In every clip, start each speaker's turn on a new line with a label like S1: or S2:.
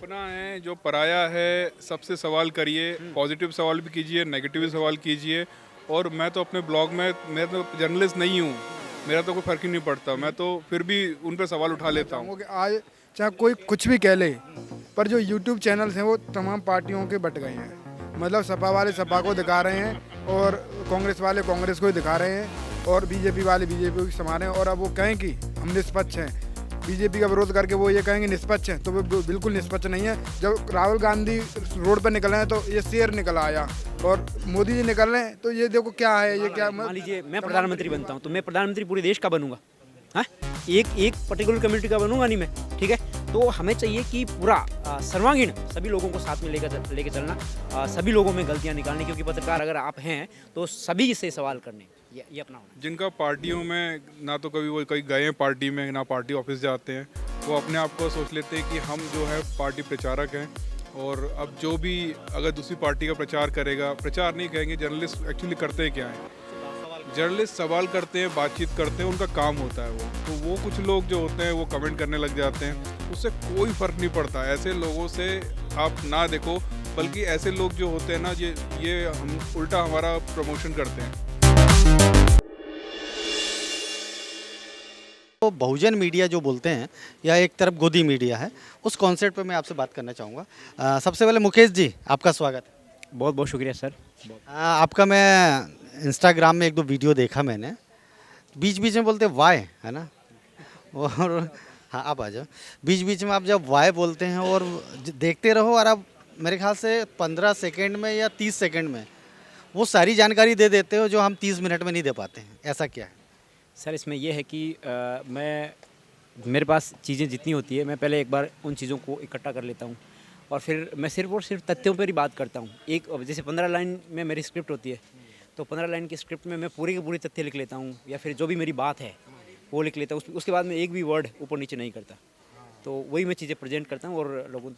S1: अपना है जो पराया है, सबसे सवाल करिए, पॉजिटिव सवाल भी कीजिए, नेगेटिव भी सवाल कीजिए। और मैं तो अपने ब्लॉग में, मैं तो जर्नलिस्ट नहीं हूँ, मेरा तो कोई फ़र्क ही नहीं पड़ता, मैं तो फिर भी उन पे सवाल उठा लेता हूँ।
S2: चाहूँगा कि आज चाहे कोई कुछ भी कह ले, पर जो यूट्यूब चैनल्स हैं वो तमाम पार्टियों के बट गए हैं। मतलब सपा वाले सपा को दिखा रहे हैं और कांग्रेस वाले कांग्रेस को ही दिखा रहे हैं और बीजेपी वाले बीजेपी को समा रहे हैं। और अब वो कहें कि हम निष्पक्ष हैं, बीजेपी का विरोध करके वो ये कहेंगे निष्पक्ष हैं, तो वो बिल्कुल निष्पक्ष नहीं है। जब राहुल गांधी रोड पर निकले हैं तो ये शेर निकल आया, और मोदी जी निकल रहे हैं तो ये देखो क्या है, ये क्या
S3: मान लीजिए मैं प्रधानमंत्री बनता हूँ तो मैं प्रधानमंत्री पूरे देश का बनूंगा। हाँ, एक पर्टिकुलर कम्युनिटी का बनूंगा नहीं मैं, ठीक है। तो हमें चाहिए कि पूरा सर्वांगीण सभी लोगों को साथ में लेके चलना, सभी लोगों में गलतियां निकालनी, क्योंकि पत्रकार अगर आप हैं तो सभी से सवाल करने, ये अपना होना।
S1: जिनका पार्टियों में ना तो कभी वो कहीं गए हैं पार्टी में, ना पार्टी ऑफिस जाते हैं, वो अपने आप को सोच लेते हैं कि हम जो है पार्टी प्रचारक हैं। और अब जो भी अगर दूसरी पार्टी का प्रचार करेगा, प्रचार नहीं कहेंगे, जर्नलिस्ट एक्चुअली करते हैं क्या है, जर्नलिस्ट सवाल करते हैं, बातचीत करते हैं, उनका काम होता है वो। तो वो कुछ लोग जो होते हैं वो कमेंट करने लग जाते हैं, उससे कोई फ़र्क नहीं पड़ता। ऐसे लोगों से आप ना देखो, बल्कि ऐसे लोग जो होते हैं ना, ये हम उल्टा हमारा प्रमोशन करते हैं।
S4: तो बहुजन मीडिया जो बोलते हैं या एक तरफ गोदी मीडिया है, उस कॉन्सेप्ट पे मैं आपसे बात करना चाहूँगा। सबसे पहले मुकेश जी, आपका स्वागत है।
S3: बहुत बहुत शुक्रिया सर।
S4: आपका मैं इंस्टाग्राम में एक दो वीडियो देखा मैंने, बीच बीच में बोलते वाई है ना, और हाँ आप आ जाओ। बीच बीच में आप जब वाई बोलते हैं और देखते रहो, और आप मेरे ख्याल से 15 सेकेंड में या 30 सेकेंड में वो सारी जानकारी दे देते हो जो हम 30 मिनट में नहीं दे पाते हैं, ऐसा क्या है?
S3: सर इसमें यह है कि मेरे पास चीज़ें जितनी होती है मैं पहले एक बार उन चीज़ों को इकट्ठा कर लेता हूँ, और फिर मैं सिर्फ और सिर्फ तथ्यों पर ही बात करता हूँ। एक जैसे 15 लाइन में मेरी स्क्रिप्ट होती है, तो 15 लाइन की स्क्रिप्ट में मैं पूरी की पूरी तथ्य लिख लेता हूँ, या फिर जो भी मेरी बात है वो लिख लेता हूँ। उसके बाद मैं एक भी वर्ड ऊपर नीचे नहीं करता, तो वही मैं चीज़ें प्रेजेंट करता हूँ और लोगों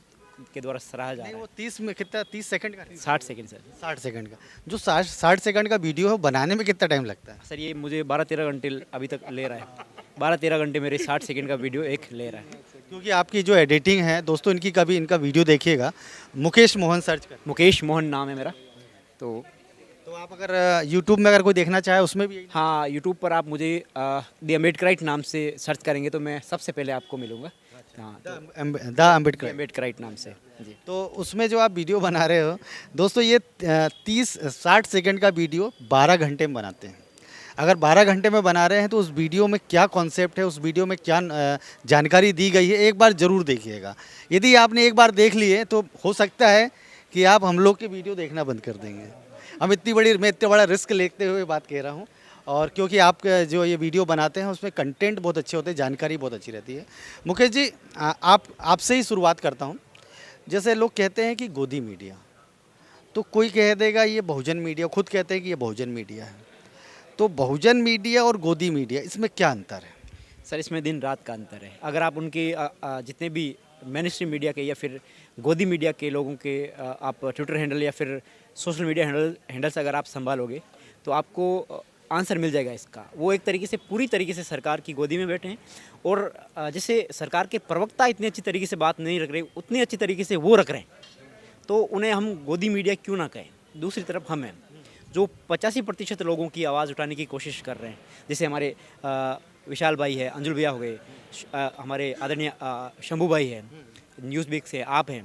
S3: के द्वारा सराहा जा
S4: नहीं,
S3: रहा
S4: वो 30 में कितना, 30 सेकंड का?
S3: है। 60 सेकेंड सर।
S4: 60 सेकंड का जो 60 सेकंड का वीडियो है, बनाने में कितना टाइम लगता है?
S3: सर ये मुझे 12-13 घंटे अभी तक ले रहा है। 12-13 घंटे मेरे 60 सेकंड का वीडियो एक ले रहा है।
S4: क्योंकि आपकी जो एडिटिंग है दोस्तों, इनकी कभी इनका वीडियो देखिएगा, मुकेश मोहन सर्च कर।
S3: मुकेश मोहन नाम है मेरा।
S4: तो आप अगर यूट्यूब में अगर कोई देखना चाहे उसमें भी
S3: हाँ, यूट्यूब पर आप मुझे द अम्बेडकराइट नाम से सर्च करेंगे तो मैं सबसे पहले आपको मिलूँगा। हाँ,
S4: द अम्बेडकर।
S3: अम्बेडकराइट नाम से जी।
S4: तो उसमें जो आप वीडियो बना रहे हो दोस्तों, ये 60 सेकंड का वीडियो 12 घंटे में बनाते हैं। अगर 12 घंटे में बना रहे हैं तो उस वीडियो में क्या कॉन्सेप्ट है, उस वीडियो में क्या जानकारी दी गई है, एक बार ज़रूर देखिएगा। यदि आपने एक बार देख लिए तो हो सकता है कि आप हम लोग के वीडियो देखना बंद कर देंगे। मैं इतनी बड़ा रिस्क लेते हुए बात कह रहा हूँ, और क्योंकि आप जो ये वीडियो बनाते हैं उसमें कंटेंट बहुत अच्छे होते हैं, जानकारी बहुत अच्छी रहती है। मुकेश जी, आपसे ही शुरुआत करता हूँ। जैसे लोग कहते हैं कि गोदी मीडिया, तो कोई कह देगा ये बहुजन मीडिया, खुद कहते हैं कि ये बहुजन मीडिया है। तो बहुजन मीडिया और गोदी मीडिया, इसमें क्या अंतर है?
S3: सर इसमें दिन रात का अंतर है। अगर आप उनके जितने भी मेन स्ट्रीम मीडिया के या फिर गोदी मीडिया के लोगों के आप ट्विटर हैंडल या फिर सोशल मीडिया हैंडल्स अगर आप संभालोगे तो आपको आंसर मिल जाएगा इसका। वो एक तरीके से पूरी तरीके से सरकार की गोदी में बैठे हैं, और जैसे सरकार के प्रवक्ता इतनी अच्छी तरीके से बात नहीं रख रहे, उतनी अच्छी तरीके से वो रख रहे हैं, तो उन्हें हम गोदी मीडिया क्यों ना कहें। दूसरी तरफ हम हैं जो 85% लोगों की आवाज़ उठाने की कोशिश कर रहे हैं। जैसे हमारे विशाल भाई है, अंजुल भैया हो गए, हमारे आदरणीय शंभू भाई है, न्यूज़ बीक से आप हैं।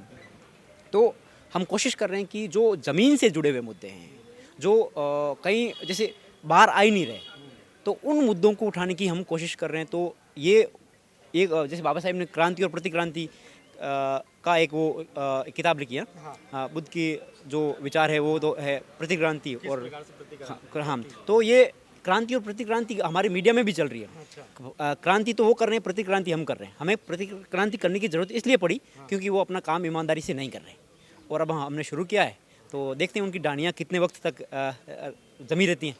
S3: तो हम कोशिश कर रहे हैं कि जो ज़मीन से जुड़े हुए मुद्दे हैं, जो कहीं जैसे बाहर आ ही नहीं रहे, तो उन मुद्दों को उठाने की हम कोशिश कर रहे हैं। तो ये एक जैसे बाबा साहेब ने क्रांति और प्रतिक्रांति का एक वो किताब लिखी है। हाँ, बुद्ध की जो विचार है वो तो है प्रतिक्रांति और हाँ, तो ये क्रांति और प्रतिक्रांति हमारे मीडिया में भी चल रही है। क्रांति तो वो कर रहे हैं, प्रतिक्रांति हम कर रहे हैं। हमें प्रतिक्रांति करने की ज़रूरत इसलिए पड़ी क्योंकि वो अपना काम ईमानदारी से नहीं कर रहे, और अब हमने शुरू किया है, तो देखते हैं उनकी डांडियाँ कितने वक्त तक जमी रहती हैं।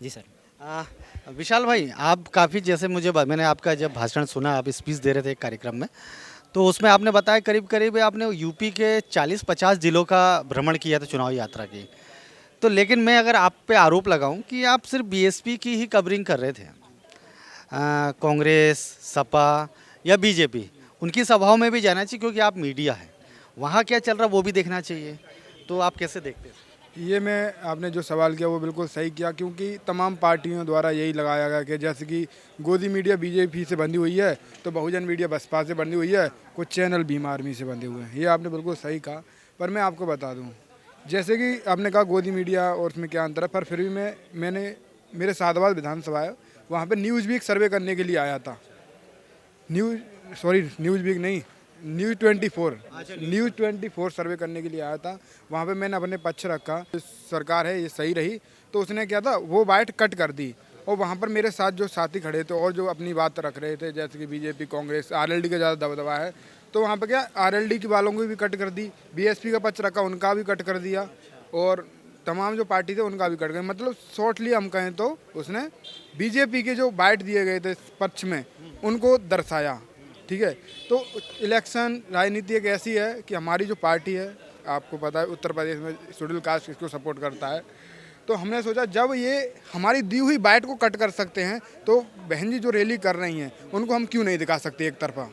S3: जी सर।
S4: विशाल भाई, आप काफ़ी, जैसे मैंने आपका जब भाषण सुना, आप स्पीच दे रहे थे एक कार्यक्रम में, तो उसमें आपने बताया करीब करीब आपने यूपी के 40-50 जिलों का भ्रमण किया था चुनाव यात्रा की। तो लेकिन मैं अगर आप पे आरोप लगाऊं कि आप सिर्फ बीएसपी की ही कवरिंग कर रहे थे, कांग्रेस, सपा या बीजेपी, उनकी सभाओं में भी जाना चाहिए क्योंकि आप मीडिया है। वहाँ क्या चल रहा है वो भी देखना चाहिए। तो आप कैसे देखते हैं?
S2: ये मैं आपने जो सवाल किया वो बिल्कुल सही किया, क्योंकि तमाम पार्टियों द्वारा यही लगाया गया कि जैसे कि गोदी मीडिया बीजेपी से बंधी हुई है तो बहुजन मीडिया बसपा से बंधी हुई है, कुछ चैनल भीम आर्मी से बंधे हुए हैं। ये आपने बिल्कुल सही कहा। पर मैं आपको बता दूं, जैसे कि आपने कहा गोदी मीडिया और उसमें क्या अंतर है, पर फिर भी मैंने मेरे साधवाद विधानसभा है, वहाँ पर न्यूज़ वीक सर्वे करने के लिए आया था। न्यूज़ वीक नहीं, न्यूज़ 24 सर्वे करने के लिए आया था। वहाँ पे मैंने अपने पक्ष रखा, सरकार है ये सही रही, तो उसने क्या था वो बाइट कट कर दी। और वहाँ पर मेरे साथ जो साथी खड़े थे और जो अपनी बात रख रहे थे, जैसे कि बीजेपी, कांग्रेस, आरएलडी का ज़्यादा दबदबा है, तो वहाँ पर क्या आरएलडी के वालों को भी कट कर दी, बीएसपी का पक्ष रखा उनका भी कट कर दिया, और तमाम जो पार्टी थे उनका भी कट गए। मतलब शॉर्टली हम कहें तो उसने बीजेपी के जो बाइट दिए गए थे पक्ष में उनको दर्शाया। ठीक है, तो इलेक्शन राजनीति एक ऐसी है कि हमारी जो पार्टी है, आपको पता है उत्तर प्रदेश में शेड्यूल कास्ट किसको सपोर्ट करता है, तो हमने सोचा जब ये हमारी दी हुई बाइट को कट कर सकते हैं तो बहन जी जो रैली कर रही हैं उनको हम क्यों नहीं दिखा सकते एक तरफा।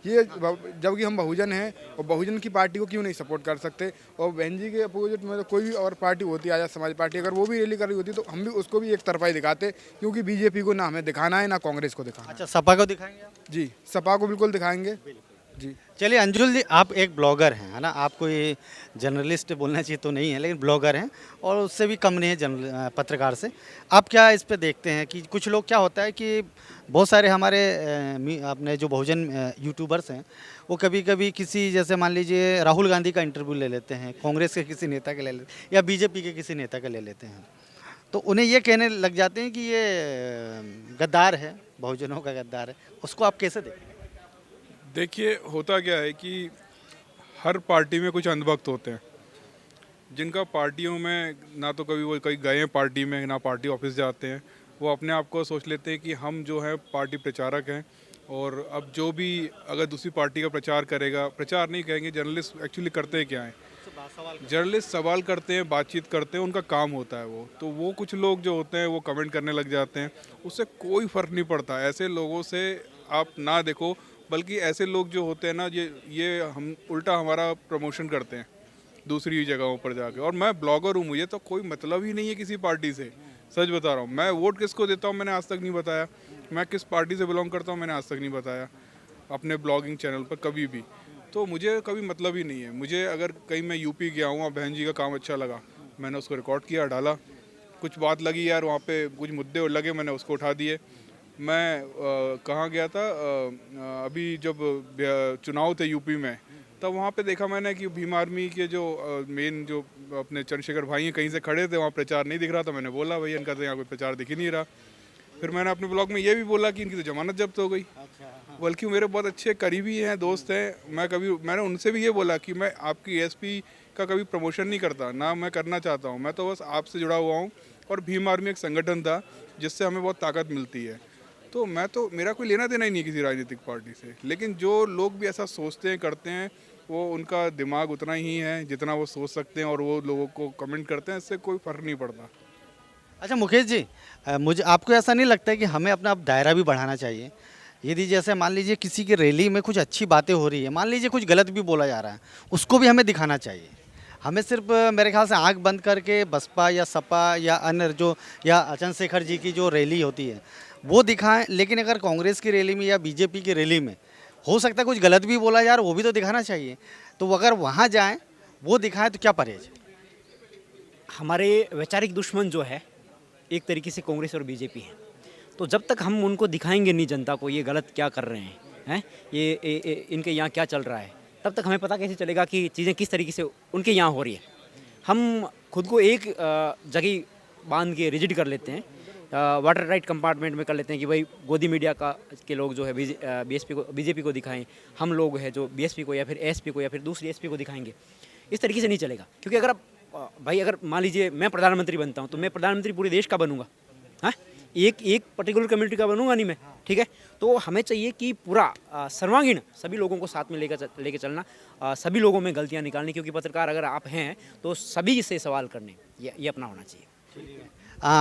S2: ये जबकि हम बहुजन हैं और बहुजन की पार्टी को क्यों नहीं सपोर्ट कर सकते। और बहन जी के अपोजिट में तो कोई भी और पार्टी होती, आज़ाद समाज पार्टी, अगर वो भी रैली कर रही होती तो हम भी उसको भी एक तरफा ही दिखाते, क्योंकि बीजेपी को ना हमें दिखाना है ना कांग्रेस को दिखाना है।
S4: अच्छा, सपा को दिखाएंगे आप?
S2: जी, सपा को बिल्कुल दिखाएंगे जी।
S4: चलिए अंजुल जी, आप एक ब्लॉगर हैं, है ना? आपको ये जर्नलिस्ट बोलना चाहिए तो नहीं है, लेकिन ब्लॉगर हैं और उससे भी कम नहीं है पत्रकार से। आप क्या इस पे देखते हैं कि कुछ लोग, क्या होता है कि बहुत सारे हमारे अपने जो बहुजन यूट्यूबर्स हैं वो कभी कभी किसी, जैसे मान लीजिए राहुल गांधी का इंटरव्यू ले लेते हैं, कांग्रेस के किसी नेता के ले लेते हैं या बीजेपी के किसी नेता का ले लेते हैं, तो उन्हें ये कहने लग जाते हैं कि ये गद्दार है, बहुजनों का गद्दार है। उसको आप कैसे देखते हैं?
S1: देखिए, होता क्या है कि हर पार्टी में कुछ अंधभक्त होते हैं, जिनका पार्टियों में ना तो कभी वो कहीं गए हैं पार्टी में, ना पार्टी ऑफिस जाते हैं। वो अपने आप को सोच लेते हैं कि हम जो है पार्टी प्रचारक हैं, और अब जो भी अगर दूसरी पार्टी का प्रचार करेगा, प्रचार नहीं कहेंगे, जर्नलिस्ट एक्चुअली करते हैं क्या है, जर्नलिस्ट सवाल करते हैं, बातचीत करते हैं, उनका काम होता है वो। तो वो कुछ लोग जो होते हैं वो कमेंट करने लग जाते हैं, उससे कोई फ़र्क नहीं पड़ता। ऐसे लोगों से आप ना देखो, बल्कि ऐसे लोग जो होते हैं ना, ये हम उल्टा हमारा प्रमोशन करते हैं दूसरी जगहों पर जाके। और मैं ब्लॉगर हूँ, मुझे तो कोई मतलब ही नहीं है किसी पार्टी से, सच बता रहा हूँ। मैं वोट किसको देता हूँ मैंने आज तक नहीं बताया, मैं किस पार्टी से बिलोंग करता हूँ मैंने आज तक नहीं बताया अपने ब्लॉगिंग चैनल पर कभी भी। तो मुझे कभी मतलब ही नहीं है। मुझे अगर कहीं मैं यूपी गया हूँ और बहन जी का काम अच्छा लगा, मैंने उसको रिकॉर्ड किया, डाला। कुछ बात लगी यार वहाँ पे, कुछ मुद्दे लगे, मैंने उसको उठा दिए। मैं कहाँ गया था अभी जब चुनाव थे यूपी में, तब वहाँ पे देखा मैंने कि भीम आर्मी के जो मेन जो अपने चंद्रशेखर भाई हैं कहीं से खड़े थे, वहाँ प्रचार नहीं दिख रहा था। मैंने बोला भैया इनका तो यहाँ कोई प्रचार दिख ही नहीं रहा। फिर मैंने अपने ब्लॉग में ये भी बोला कि इनकी तो जमानत जब्त हो गई। बल्कि मेरे बहुत अच्छे करीबी हैं, दोस्त हैं, मैंने उनसे भी ये बोला कि मैं आपकी एसपी का कभी प्रमोशन नहीं करता, ना मैं करना चाहता हूँ। मैं तो बस आपसे जुड़ा हुआ हूँ, और भीम आर्मी एक संगठन था जिससे हमें बहुत ताकत मिलती है। तो मेरा कोई लेना देना ही नहीं किसी राजनीतिक पार्टी से। लेकिन जो लोग भी ऐसा सोचते हैं, करते हैं, वो उनका दिमाग उतना ही है जितना वो सोच सकते हैं, और वो लोगों को कमेंट करते हैं, इससे कोई फ़र्क नहीं पड़ता।
S4: अच्छा मुकेश जी, मुझे आपको ऐसा नहीं लगता है कि हमें अपना अब दायरा भी बढ़ाना चाहिए? यदि जैसे मान लीजिए किसी की रैली में कुछ अच्छी बातें हो रही है, मान लीजिए कुछ गलत भी बोला जा रहा है, उसको भी हमें दिखाना चाहिए। हमें सिर्फ मेरे ख्याल से आंख बंद करके बसपा या सपा या अन्य जो, या चंद्रशेखर जी की जो रैली होती है वो दिखाएं, लेकिन अगर कांग्रेस की रैली में या बीजेपी की रैली में हो सकता है कुछ गलत भी बोला जा रहा है, वो भी तो दिखाना चाहिए। तो अगर वहाँ जाएं, वो दिखाएं, तो क्या परहेज?
S3: हमारे वैचारिक दुश्मन जो है एक तरीके से कांग्रेस और बीजेपी है। तो जब तक हम उनको दिखाएंगे नहीं जनता को ये गलत क्या कर रहे हैं, ये इनके यहाँ क्या चल रहा है, तब तक हमें पता कैसे चलेगा कि चीज़ें किस तरीके से उनके यहाँ हो रही है। हम खुद को एक जगह बांध के रिजिड कर लेते हैं, वाटर राइट कंपार्टमेंट में कर लेते हैं कि भाई गोदी मीडिया के लोग जो है बीजेपी को दिखाएं, हम लोग हैं जो बीएसपी को या फिर एसपी को या फिर दूसरी एसपी को दिखाएंगे। इस तरीके से नहीं चलेगा, क्योंकि अगर भाई अगर मान लीजिए मैं प्रधानमंत्री बनता हूँ तो मैं प्रधानमंत्री पूरे देश का बनूंगा, हाँ, एक पर्टिकुलर कम्युनिटी का बनूंगा नहीं मैं, ठीक है। तो हमें चाहिए कि पूरा सर्वांगीण सभी लोगों को साथ में लेके चलना, सभी लोगों में गलतियाँ निकालनी, क्योंकि पत्रकार अगर आप हैं तो सभी से सवाल करने, ये अपना होना चाहिए।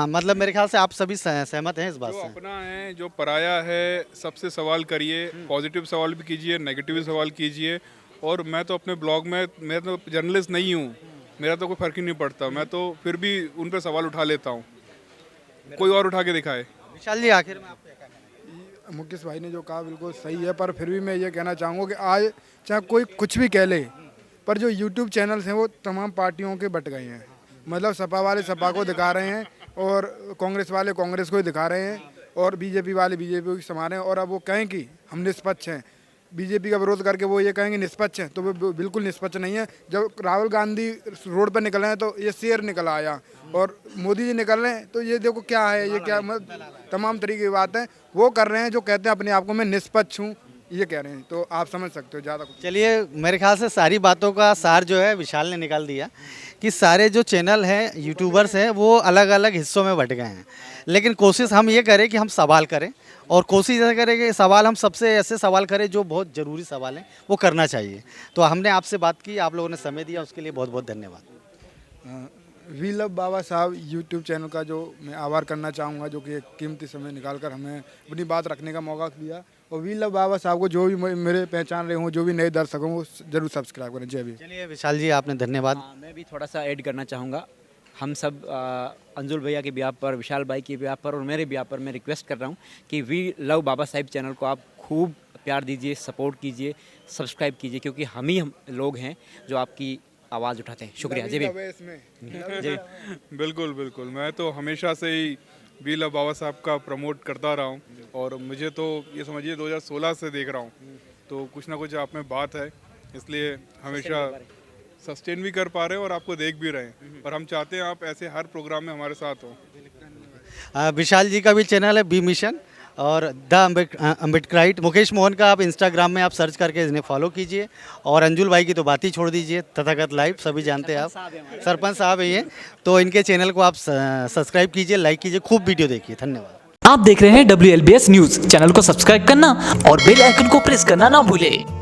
S4: मतलब मेरे ख्याल से आप सभी सहमत हैं इस बात
S1: जो
S4: से?
S1: अपना है, जो पराया है, सबसे सवाल करिए, पॉजिटिव सवाल भी कीजिए, नेगेटिव सवाल कीजिए, और मैं तो अपने ब्लॉग में, मैं तो जर्नलिस्ट नहीं हूँ, मेरा तो कोई फ़र्क ही नहीं पड़ता, मैं तो फिर भी उन पर सवाल उठा लेता हूँ, कोई और उठा के दिखाए।
S4: विशाल जी आखिर में आप क्या कहना है?
S2: मुकेश भाई ने जो कहा बिल्कुल सही है, पर फिर भी मैं ये कहना चाहूँगा कि आज चाहे कोई कुछ भी कह ले, पर जो यूट्यूब चैनल्स हैं वो तमाम पार्टियों के बट गए हैं। मतलब सपा वाले सपा को दिखा रहे हैं और कांग्रेस वाले कांग्रेस को ही दिखा रहे हैं और बीजेपी वाले बीजेपी को समा रहे हैं। और अब वो कहें कि हम निष्पक्ष हैं, बीजेपी का विरोध करके वो ये कहेंगे निष्पक्ष हैं, तो वो बिल्कुल निष्पक्ष नहीं है। जब राहुल गांधी रोड पर निकले हैं तो ये शेर निकल आया, और मोदी जी निकल रहे हैं तो ये देखो क्या है, ये क्या मतलब तमाम तरीके की बात है वो कर रहे हैं, जो कहते हैं अपने आप को मैं निष्पक्ष हूँ, ये कह रहे हैं। तो आप समझ सकते हो ज़्यादा कुछ।
S4: चलिए, मेरे ख्याल से सारी बातों का सार जो है विशाल ने निकाल दिया कि सारे जो चैनल हैं, यूट्यूबर्स हैं, वो अलग अलग हिस्सों में बट गए हैं। लेकिन कोशिश हम ये करें कि हम सवाल करें, और कोशिश ऐसा करें कि सवाल हम सबसे ऐसे सवाल करें जो बहुत ज़रूरी सवाल हैं, वो करना चाहिए। तो हमने आपसे बात की, आप लोगों ने समय दिया, उसके लिए बहुत बहुत धन्यवाद।
S2: वी लव बाबा साहब यूट्यूब चैनल का जो मैं आभार करना चाहूँगा, जो कि एक कीमती समय निकाल कर हमें अपनी बात रखने का मौका दिया। और वी लव बाबा साहब को जो भी मेरे पहचान रहे हों, जो भी नए दर्शक हों, वो जरूर सब्सक्राइब करें। जय भी।
S4: चलिए विशाल जी, आपने धन्यवाद।
S3: हाँ, मैं भी थोड़ा सा ऐड करना चाहूँगा। हम सब अंजुल भैया के ब्याह पर, विशाल भाई के ब्याह पर और मेरे ब्याह पर मैं रिक्वेस्ट कर रहा हूँ कि we love Baba Sahib channel को आप खूब प्यार दीजिए, सपोर्ट कीजिए, सब्सक्राइब कीजिए, क्योंकि हम ही लोग हैं जो आपकी आवाज़ उठाते हैं। शुक्रिया। जय भीम। जय
S1: बिल्कुल बिल्कुल, मैं तो हमेशा से ही वी लव बाबा साहब का प्रमोट करता रहा हूँ, और मुझे तो ये समझिए 2016 से देख रहा हूँ, तो कुछ ना कुछ आप में बात है, इसलिए हमेशा सस्टेन भी कर पा रहे हैं और आपको देख भी रहे हैं, और हम चाहते हैं आप ऐसे हर प्रोग्राम में हमारे साथ हो।
S4: विशाल जी का भी चैनल है बी मिशन, और द अम्बेडकराइट। मुकेश मोहन का आप इंस्टाग्राम में आप सर्च करके इन्हें फॉलो कीजिए, और अंजुल भाई की तो बात ही छोड़ दीजिए, तथागत लाइव सभी जानते हैं आप, सरपंच साहब है ये, तो इनके चैनल को आप सब्सक्राइब कीजिए, लाइक कीजिए, खूब वीडियो देखिए। धन्यवाद।
S5: आप देख रहे हैं WLBS न्यूज़। चैनल को सब्सक्राइब करना और बेल आइकन को प्रेस करना ना भूलें।